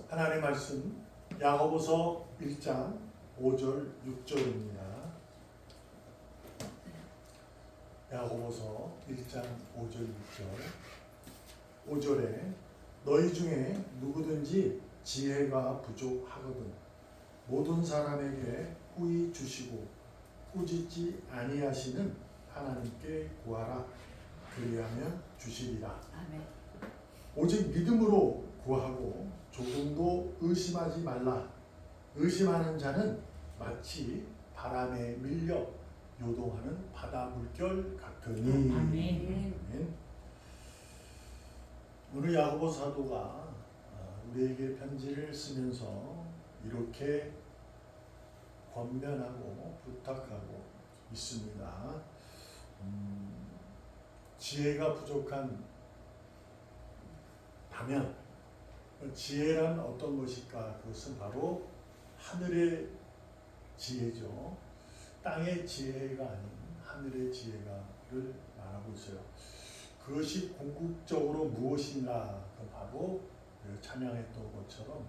하나님의 말씀 야고보서 1장 5절 6절입니다. 야고보서 1장 5절 6절 5절에 너희 중에 누구든지 지혜가 부족하거든 모든 사람에게 후히 주시고 꾸짖지 아니하시는 하나님께 구하라 그리하면 주시리라. 아멘. 오직 믿음으로 구하고 조금도 의심하지 말라. 의심하는 자는 마치 바람에 밀려 요동하는 바다 물결 같으니. 아멘. 아멘. 오늘 야고보 사도가 우리에게 편지를 쓰면서 이렇게 권면하고 부탁하고 있습니다. 지혜가 부족한 다면 지혜란 어떤 것일까? 그것은 바로 하늘의 지혜죠. 땅의 지혜가 아닌 하늘의 지혜가를 말하고 있어요. 그것이 궁극적으로 무엇인가? 바로 찬양했던 것처럼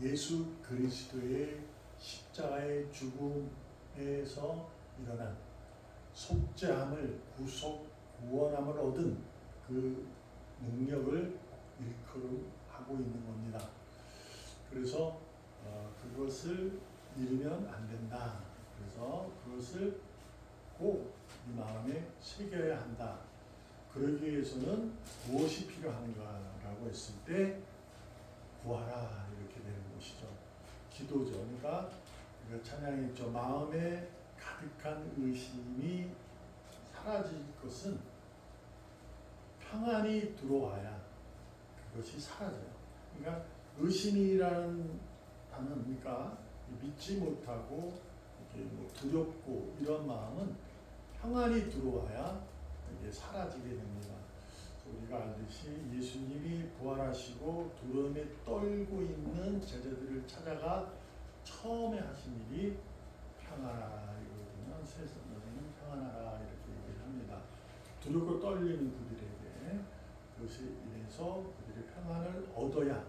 예수 그리스도의 십자가의 죽음에서 일어난 속죄함을 구속 구원함을 얻은 그 능력을 일컬음하고 있는 겁니다. 그래서 그것을 잃으면 안 된다. 그래서 그것을 꼭 이 마음에 새겨야 한다. 그러기 위해서는 무엇이 필요한가라고 했을 때 구하라 이렇게 되는 것이죠. 기도죠. 그러니까 찬양했죠. 마음에 가득한 의심이 사라질 것은 평안이 들어와야 그것이 사라져요. 그러니까 의심이라는 단어는 그러니까 믿지 못하고 이렇게 두렵고 이런 마음은 평안이 들어와야 이게 사라지게 됩니다. 우리가 알듯이 예수님이 부활하시고 두려움에 떨고 있는 제자들을 찾아가 처음에 하신 일이 평안하라 이거거든요. 세상 너희는 평안하라 이렇게 얘기를 합니다. 두렵고 떨리는 그들에게 그것이 인해서 그들의 평안을 얻어야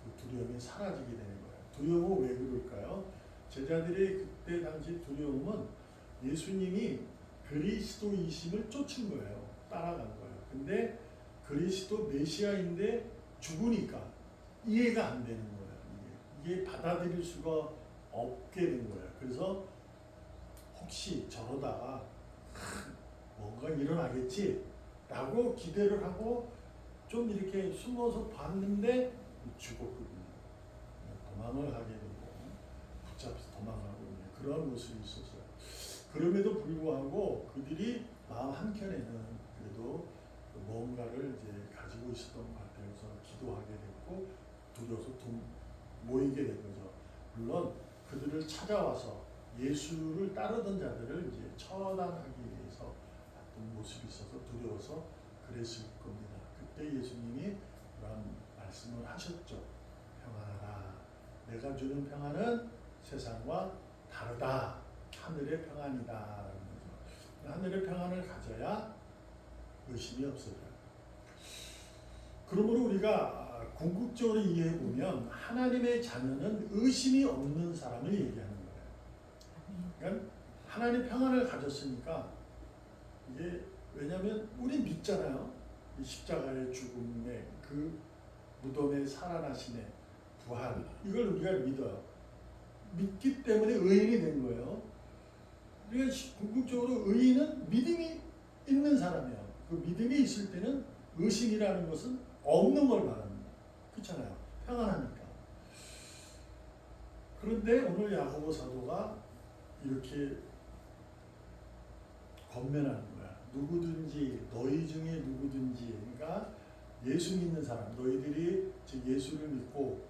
그 두려움이 사라지게 되는 거예요. 두려움은 왜 그럴까요? 제자들의 그때 당시 두려움은 예수님이 그리스도이심을 쫓은 거예요. 따라간 거예요. 근데 그리스도 메시아인데 죽으니까 이해가 안 되는 거예요. 이게 받아들일 수가 없게 된 거예요. 그래서 혹시 저러다가 뭔가 일어나겠지 라고 기대를 하고 좀 이렇게 숨어서 봤는데 죽었거든요. 도망을 하게 되고 붙잡혀서 도망가고 있는 그런 모습이 있었어요. 그럼에도 불구하고 그들이 마음 한켠에는 그래도 뭔가를 이제 가지고 있었던 것 같아요. 그래서 기도하게 됐고 두려워서 모이게 된 거죠. 물론 그들을 찾아와서 예수를 따르던 자들을 이제 처단하기 위해서 어떤 모습이 있어서 두려워서 그랬을 겁니다. 그때 예수님이 그런 말씀을 하셨죠. 평안하라. 내가 주는 평안은 세상과 다르다. 하늘의 평안이다. 하늘의 평안을 가져야 의심이 없어져요. 그러므로 우리가 궁극적으로 이해해 보면 하나님의 자녀는 의심이 없는 사람을 얘기하는 거예요. 그러니까 하나님 평안을 가졌으니까 이게 왜냐하면 우리 믿잖아요. 이 십자가의 죽음의 그 무덤의 살아나심의 부활 이걸 우리가 믿어요. 믿기 때문에 의인이 된 거예요. 우리가 궁극적으로 의인은 믿음이 있는 사람이에요. 그 믿음이 있을 때는 의심이라는 것은 없는 걸 말합니다. 그렇잖아요. 평안하니까. 그런데 오늘 야고보 사도가 이렇게 권면하는 거야. 누구든지 너희 중에 누구든지 그러니까 예수 믿는 사람 너희들이 즉 예수를 믿고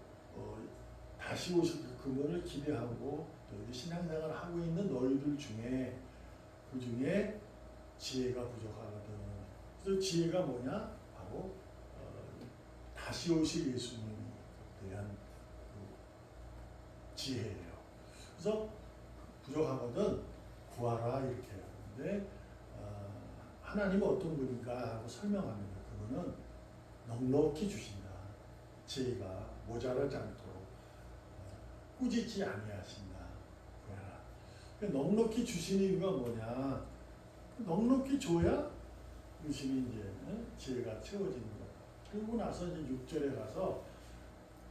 다시 오실 그 그분을 기대하고 너희들 신앙생활을 하고 있는 너희들 중에 그 중에 지혜가 부족하거든. 그래서 지혜가 뭐냐? 바로 다시 오실 예수님에 대한 그 지혜예요. 그래서 부족하거든 구하라 이렇게 하는데 하나님은 어떤 분인가 하고 설명합니다. 그분은 넉넉히 주신다. 지혜가 모자라지 않도록 꾸짖지 아니하신다. 넉넉히 주신 이유가 뭐냐? 넉넉히 줘야 의심이 이제 지혜가 채워지는 거다. 그리고 나서 이제 6절에 가서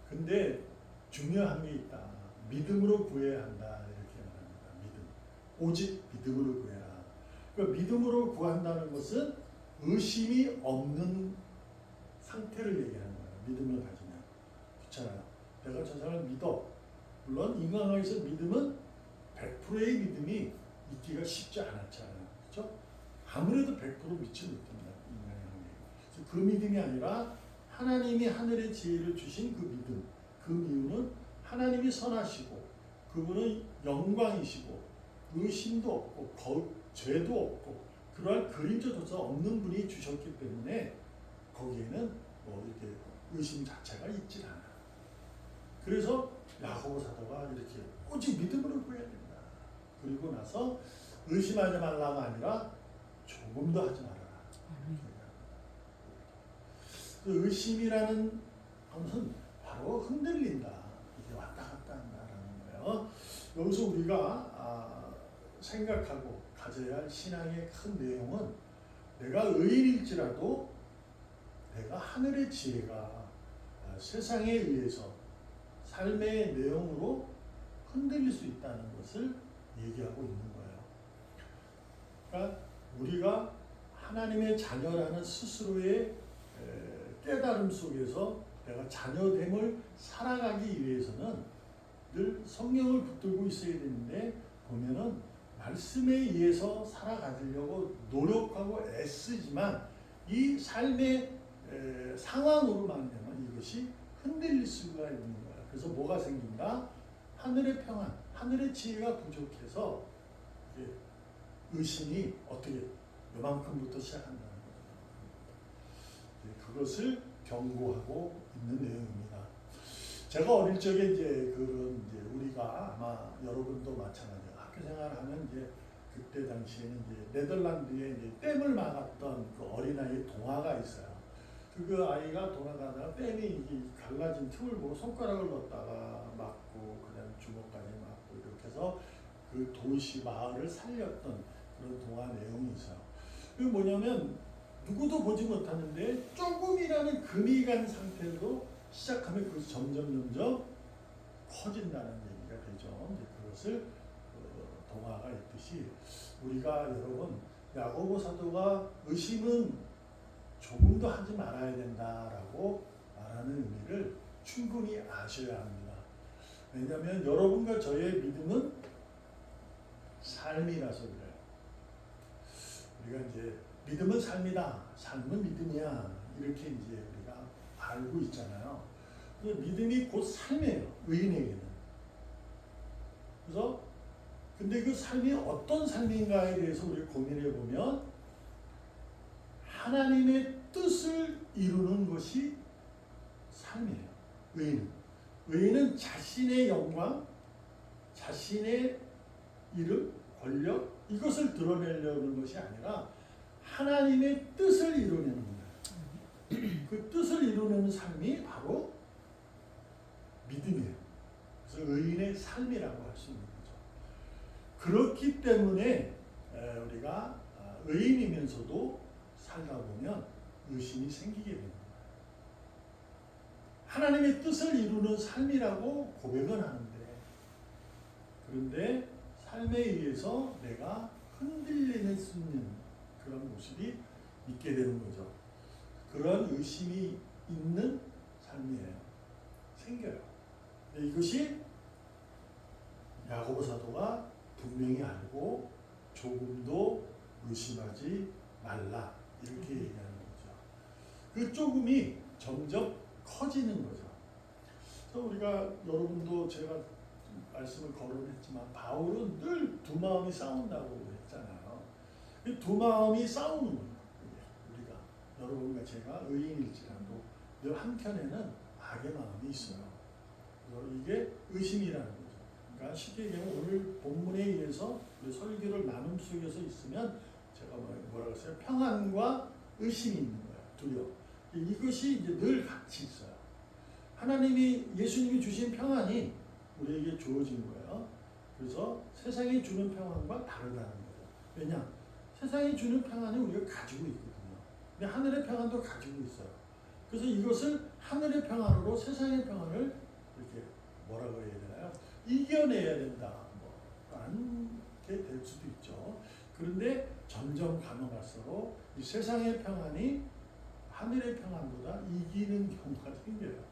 근데 중요한 게 있다. 믿음으로 구해야 한다. 이렇게 말합니다. 믿음. 오직 믿음으로 구해라. 그러니까 믿음으로 구한다는 것은 의심이 없는 상태를 얘기하는 거예요. 믿음을 가지면. 그렇잖아요. 내가 저 사람을 믿어. 물론 인간관계에서 믿음은 100%의 믿음이 있기가 쉽지 않았잖아요. 그렇죠? 아무래도 100% 믿지 못합니다. 인간의 관계. 그래서 그 믿음이 아니라 하나님이 하늘의 지혜를 주신 그 믿음. 그 이유는 하나님이 선하시고 그분은 영광이시고 의심도 없고 죄도 없고 그러한 그림자조차 없는 분이 주셨기 때문에 거기에는 뭐 이렇게 의심 자체가 있지 않아. 그래서 야고보 사도가 이렇게 오직 믿음으로 구해야 된다. 그리고 나서 의심하지 말라가 아니라 조금도 하지 말아라. 그 의심이라는 것은 바로 흔들린다. 이게 왔다 갔다 한다라는 거예요. 여기서 우리가 생각하고 가져야 할 신앙의 큰 내용은 내가 의인일지라도 내가 하늘의 지혜가 세상에 의해서 삶의 내용으로 흔들릴 수 있다는 것을 얘기하고 있는 거예요. 그러니까 우리가 하나님의 자녀라는 스스로의 깨달음 속에서 내가 자녀됨을 살아가기 위해서는 늘 성령을 붙들고 있어야 되는데 보면은 말씀에 의해서 살아가려고 노력하고 애쓰지만 이 삶의 상황으로만 되면 이것이 흔들릴 수가 있는 거예요. 그래서 뭐가 생긴다? 하늘의 평안, 하늘의 지혜가 부족해서 의심이 어떻게 요만큼부터 시작한다는 거죠. 그것을 경고하고 있는 내용입니다. 제가 어릴 적에 이제 그런 이제 우리가 아마 여러분도 마찬가지예요. 학교 생활하면 이제 그때 당시에는 이제 네덜란드에 이제 댐을 막았던 그 어린아이 동화가 있어요. 그 아이가 돌아가다가 댐이 이게 갈라진 틈을 보고 손가락을 넣었다가 맞고 그다음 주먹까지 맞고 이렇게 해서 그 도시 마을을 살렸던 그런 동화 내용이 있어요. 그게 뭐냐면 누구도 보지 못하는데 조금이라는 금이 간 상태로 시작하면 그것이 점점 커진다는 얘기가 되죠. 이제 그것을 동화가 있듯이 우리가 여러분 야고보 사도가 의심은 조금도 하지 말아야 된다라고 말하는 의미를 충분히 아셔야 합니다. 왜냐하면 여러분과 저의 믿음은 삶이라서 그래요. 우리가 이제 믿음은 삶이다, 삶은 믿음이야 이렇게 이제 우리가 알고 있잖아요. 그래서 믿음이 곧 삶이에요. 의인에게는. 그래서 근데 그 삶이 어떤 삶인가에 대해서 우리 고민해 보면 하나님의 뜻을 이루는 것이 삶이에요. 의인은. 의인은 자신의 영광, 자신의 이름, 권력 이것을 드러내려는 것이 아니라 하나님의 뜻을 이루는 거예요. 그 뜻을 이루는 삶이 바로 믿음이에요. 그래서 의인의 삶이라고 할 수 있는 거죠. 그렇기 때문에 우리가 의인이면서도 살다 보면 의심이 생기게 됩니다. 하나님의 뜻을 이루는 삶이라고 고백은 하는데 그런데 삶에 의해서 내가 흔들리는 수 있는 그런 모습이 있게 되는 거죠. 그런 의심이 있는 삶이에요. 생겨요. 근데 이것이 야고보 사도가 분명히 알고 조금도 의심하지 말라 이렇게 얘기하는 거죠. 그 조금이 점점 커지는 거죠. 그래서 우리가 여러분도 제가 말씀을 거론했지만 바울은 늘 두 마음이 싸운다고 했잖아요. 두 마음이 싸우는 거예요. 우리가 여러분과 제가 의인일지라도 늘 한켠에는 악의 마음이 있어요. 그래서 이게 의심이라는 거죠. 그러니까 쉽게 얘기하면 오늘 본문에 의해서 우리 설교를 나눔 속에서 있으면 제가 뭐라고 했어요? 평안과 의심이 있는 거예요. 두려움. 이것이 이제 늘 같이 있어요. 하나님이 예수님이 주신 평안이 우리에게 주어진 거예요. 그래서 세상이 주는 평안과 다르다는 거예요. 왜냐? 세상이 주는 평안을 우리가 가지고 있거든요. 근데 하늘의 평안도 가지고 있어요. 그래서 이것을 하늘의 평안으로 세상의 평안을 이렇게 뭐라고 해야 되나요? 이겨내야 된다. 라는 게 될 수도 있죠. 그런데 점점 가면 갈수록 이 세상의 평안이 하늘의 평안보다 이기는 경우가 생겨요.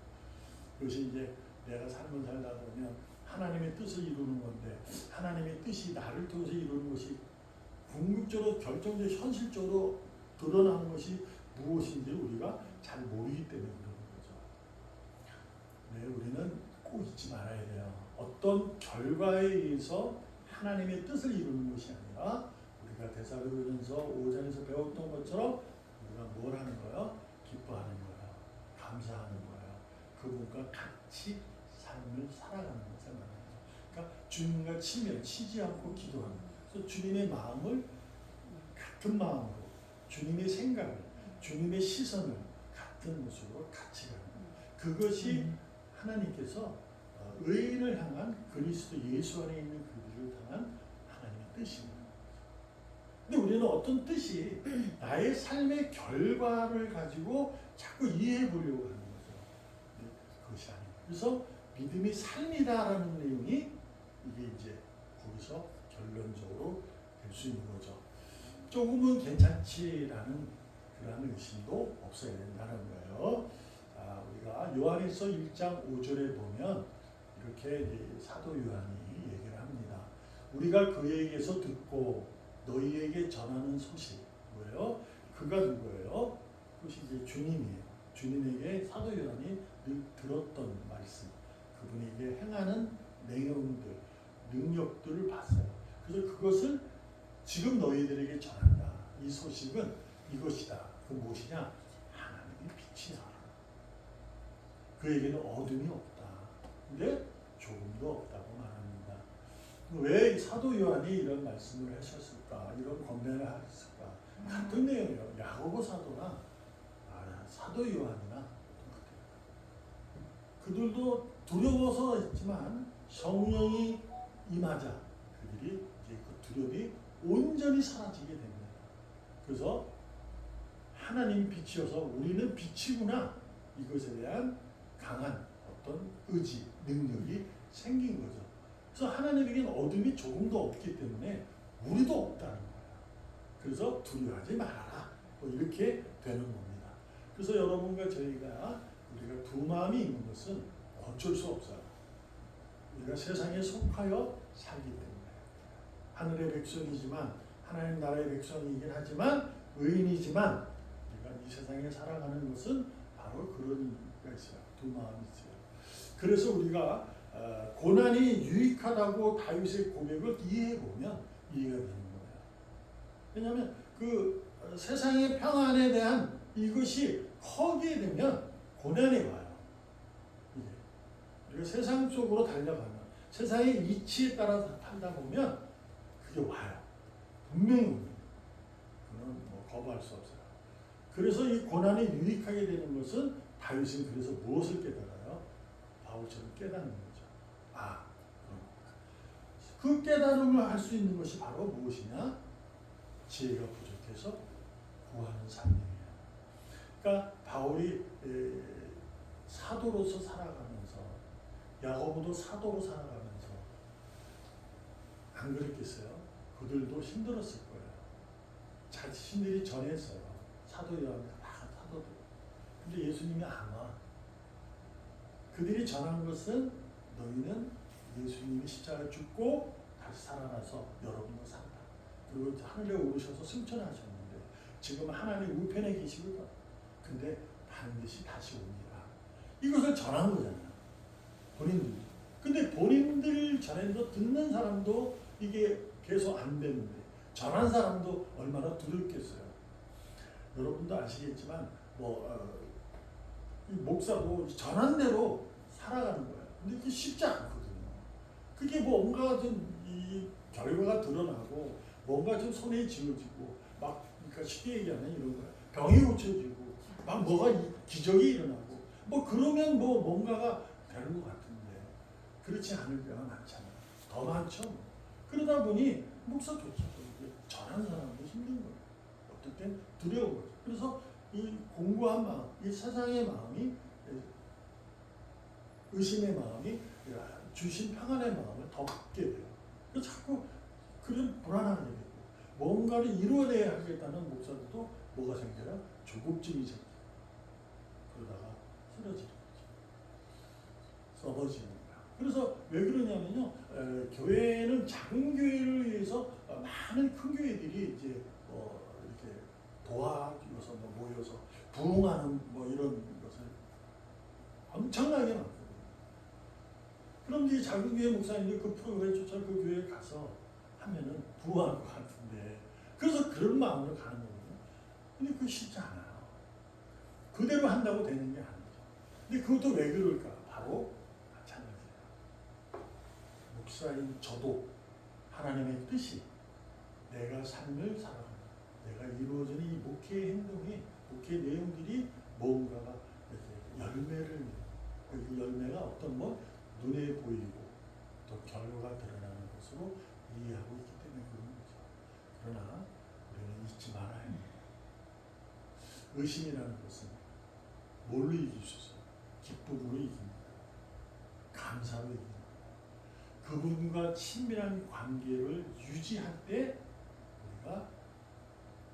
그것이 이제 내가 삶을 살다 보면 하나님의 뜻을 이루는 건데 하나님의 뜻이 나를 통해서 이루는 것이 궁극적으로 결정적 현실적으로 드러나는 것이 무엇인지 우리가 잘 모르기 때문에 그러는 거죠. 네, 우리는 꼭 잊지 말아야 돼요. 어떤 결과에 의해서 하나님의 뜻을 이루는 것이 아니라 우리가 데살로니가서 5장에서 배웠던 것처럼 우리가 뭘 하는 거예요? 기뻐하는 거예요. 감사하는 거예요. 그분과 같이 삶을 살아가는 것을 말하는 거예요. 그러니까 주님과 치지 않고 기도하는 거예요. 그래서 주님의 마음을 같은 마음으로 주님의 생각을 주님의 시선을 같은 모습으로 같이 가는 거예요. 그것이 하나님께서 의인을 향한 그리스도 예수 안에 있는 그들을 향한 하나님의 뜻입니다. 근데 우리는 어떤 뜻이 나의 삶의 결과를 가지고 자꾸 이해해 보려고 하는 거죠. 그것이 아니에요. 그래서 믿음이 삶이다라는 내용이 이게 이제 거기서 결론적으로 될 수 있는 거죠. 조금은 괜찮지라는 그런 의심도 없어야 된다는 거예요. 자, 우리가 요한일서 1장 5절에 보면 이렇게 사도 요한이 얘기를 합니다. 우리가 그에게서 듣고 너희에게 전하는 소식 뭐예요? 그가 누구예요? 그것이 이제 주님이에요. 주님에게 사도 요한이 늘 들었던 말씀, 그분에게 행하는 내용들, 능력들을 봤어요. 그래서 그것을 지금 너희들에게 전한다. 이 소식은 이것이다. 그 무엇이냐? 하나님의 빛이다. 그에게는 어둠이 없다. 근데 조금도 없다고 말합니다. 왜 사도 요한이 이런 말씀을 하셨을까? 이런 권면을 하셨을까? 같은 내용이에요. 야고보 사도나 사도 요한이나 그들도 두려워서 했지만 성령이 임하자 그들이 이제 그 두려움이 온전히 사라지게 됩니다. 그래서 하나님 빛이어서 우리는 빛이구나 이것에 대한 강한 어떤 의지, 능력이 생긴 거죠. 그래서 하나님에게는 어둠이 조금도 없기 때문에 우리도 없다는 거예요. 그래서 두려워하지 말아라. 뭐 이렇게 되는 겁니다. 그래서 여러분과 저희가 우리가 두 마음이 있는 것은 어쩔 수 없어요. 우리가 세상에 속하여 살기 때문에 하늘의 백성이지만 하나님 나라의 백성이긴 하지만 의인이지만 우리가 이 세상에 살아가는 것은 바로 그런 이유가 있어요. 두 마음이 있어요. 그래서 우리가 고난이 유익하다고 다윗의 고백을 이해해 보면 이해가 되는 거예요. 왜냐하면 그 세상의 평안에 대한 이것이 커지게 되면 고난이 와요. 이게 우리가 세상 속으로 달려가면 세상의 이치에 따라서 살다 보면 그게 와요. 분명히 옵니다. 그건 뭐 거부할 수 없어요. 그래서 이 고난이 유익하게 되는 것은 다윗은 그래서 무엇을 깨달아요? 바울처럼 깨닫는 거죠. 그 깨달음을 할 수 있는 것이 바로 무엇이냐? 지혜가 부족해서 구하는 삶이에요. 그러니까 바울이 사도로서 살아가면서 야고보도 사도로 살아가면서 안 그랬겠어요? 그들도 힘들었을 거예요. 자신들이 전했어요. 사도 요한이 다 사도들. 근데 예수님이 안 와. 그들이 전한 것은 너희는 예수님이 십자가에 죽고 다시 살아나서 여러분도 산다. 그리고 하늘에 오르셔서 승천하셨는데 지금 하나님 우편에 계시거든. 근데 반드시 다시 옵니다. 이것을 전한 거잖아요. 본인들. 근데 본인들 전에도 듣는 사람도 이게 계속 안 되는데 전한 사람도 얼마나 두렵겠어요. 여러분도 아시겠지만 이 목사도 전한 대로 살아가는 거예요. 근데 그게 쉽지 않거든요. 그게 뭔가 좀 이 결과가 드러나고 뭔가 좀 손에 쥐어지고 그러니까 쉽게 얘기하면 이런 거예요. 병이 고쳐지고 뭐가 기적이 일어나고 뭐 그러면 뭐 뭔가가 되는 것 같은데 그렇지 않을 때가 많잖아요. 더 많죠. 그러다 보니 목사조차도 이제 전한 사람도 힘든 거예요. 어떨 땐 두려운 거죠. 그래서 이 공고한 마음, 이 세상의 마음이, 의심의 마음이 주신 평안의 마음을 더 갖게 돼요. 그래서 자꾸 그런 불안한 일이 있고 뭔가를 이루어내야 하겠다는 목사들도 뭐가 생겨요? 조급증이 생겨요. 그러다가 쓰러지는 거죠. 썩어지는 거야. 그래서 왜 그러냐면요. 교회는 작은 교회를 위해서 많은 큰 교회들이 이제 이렇게 도와줘서 모여서 부흥하는 이런 것을 엄청나게 많거든요. 그럼 이 작은 교회 목사님들 그 프로그램조차 그 교회에 가서 하면은 부흥할 것 같은데 그래서 그런 마음으로 가는 거거든요. 근데 그거 쉽지 않아요. 그대로 한다고 되는 게 아니죠. 근데 그것도 왜 그럴까? 바로 마찬가지예요. 목사인 저도 하나님의 뜻이 내가 삶을 살아가는 내가 이루어지는 이 목회의 행동이 목회의 내용들이 뭔가가 이렇게 열매를 그 열매가 어떤 눈에 보이고 또 결과가 드러나는 것으로 이해하고 있기 때문에 그런 거죠. 그러나 우리는 잊지 말아야 해요. 의심이라는 것은 뭘로 이길 수 있어요? 기쁨으로 이깁니다. 감사로 이깁니다. 그분과 친밀한 관계를 유지할 때 우리가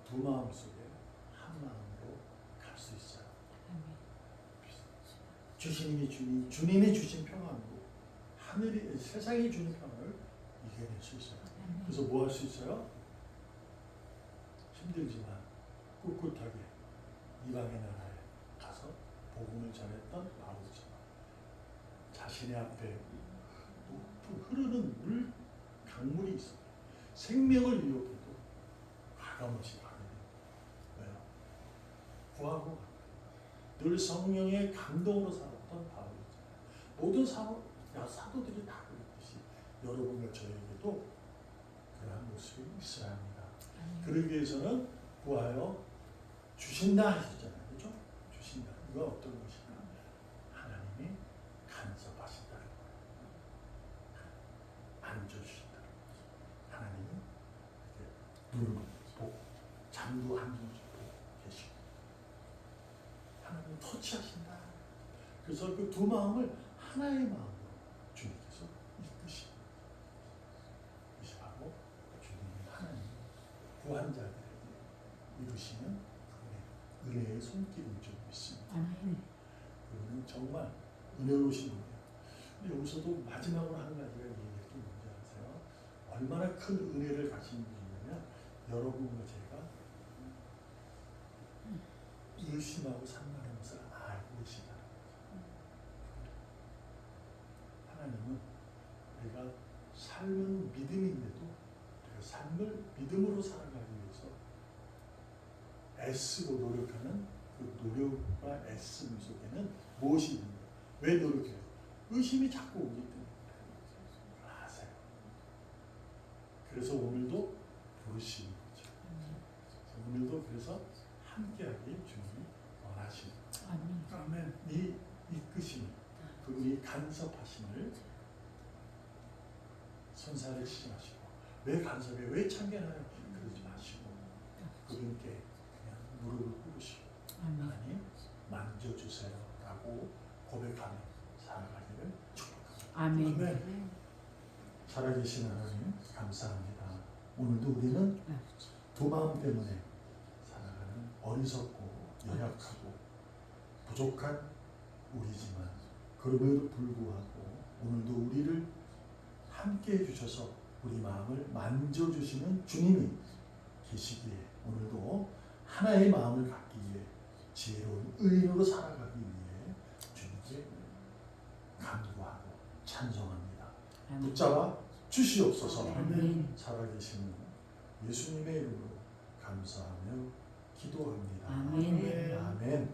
두 마음 속에 한 마음으로 갈 수 있어요. 주님이 주신 평안으로 세상이 주는 평안을 이겨낼 수 있어요. 그래서 뭐 할 수 있어요? 힘들지만 꿋꿋하게 이방의 나라에 가서 복음을 전했던 바울처럼 자신의 앞에 높은 흐르는 물 강물이 있어요. 생명을 위협해도 가감없이 가게 돼요. 왜요? 구하고 늘 성령의 감동으로 살았던 바울이잖아요. 모든 사도들이 다 그랬듯이 여러분과 저에게도 그러한 모습이 있어야 합니다. 그러기 위해서는 구하여 주신다 하셨잖아요. 그렇죠? 주신다. 이거 어떤 것인가? 하나님이 간섭하신다는 거예요. 만져주신다는 거죠. 하나님이 이렇게 눈을 보고 잠도 안 주고 계시고 하나님 터치하신다. 그래서 그 두 마음을 하나의 마음으로 주님께서 이끄시고 바로 주님이 하나님 구한 자들에게 이루시는 은혜의 손길인 줄 믿습니다. 그분은 정말 은혜로우신 분이에요. 근데 여기서도 마지막으로 한 가지가 얘기할 게 뭔지 아세요? 얼마나 큰 은혜를 가진 분이냐면 여러분과 제가 의심하고 산다는 것을 알고 계시다는 거죠. 하나님은 우리가 삶은 믿음인데도 우리가 삶을 믿음으로 살아가기 위해서 애쓰고 노력하는 그 노력과 애씀 속에는 무엇이 있는가? 왜 노력해요? 의심이 자꾸 오기 때문에 아세요. 그래서 오늘도 부르시는 거죠. 오늘도 그래서 함께하기 주님이 원하십니다. 아멘. 이 이끄심, 그분이 간섭하심을 선사를 치지 마시고 왜 간섭해? 왜 참견하요? 그러지 마시고 그분께 그냥 무릎을 꿇으시고 하나님 만져주세요 라고 고백하며 살아가기를 축복합니다. 아멘. 살아계신 하나님 감사합니다. 오늘도 우리는 두 마음 때문에 살아가는 어리석고 연약하고 부족한 우리지만 그럼에도 불구하고 오늘도 우리를 함께 해주셔서 우리 마음을 만져주시는 주님이 계시기에 오늘도 하나의 마음을 갖기 위해 지혜로운 의인으로 살아가기 위해 주님께 간구하고 찬송합니다. 붙잡아 주시옵소서. 살아계신 예수님의 이름으로 감사하며 기도합니다. 아멘.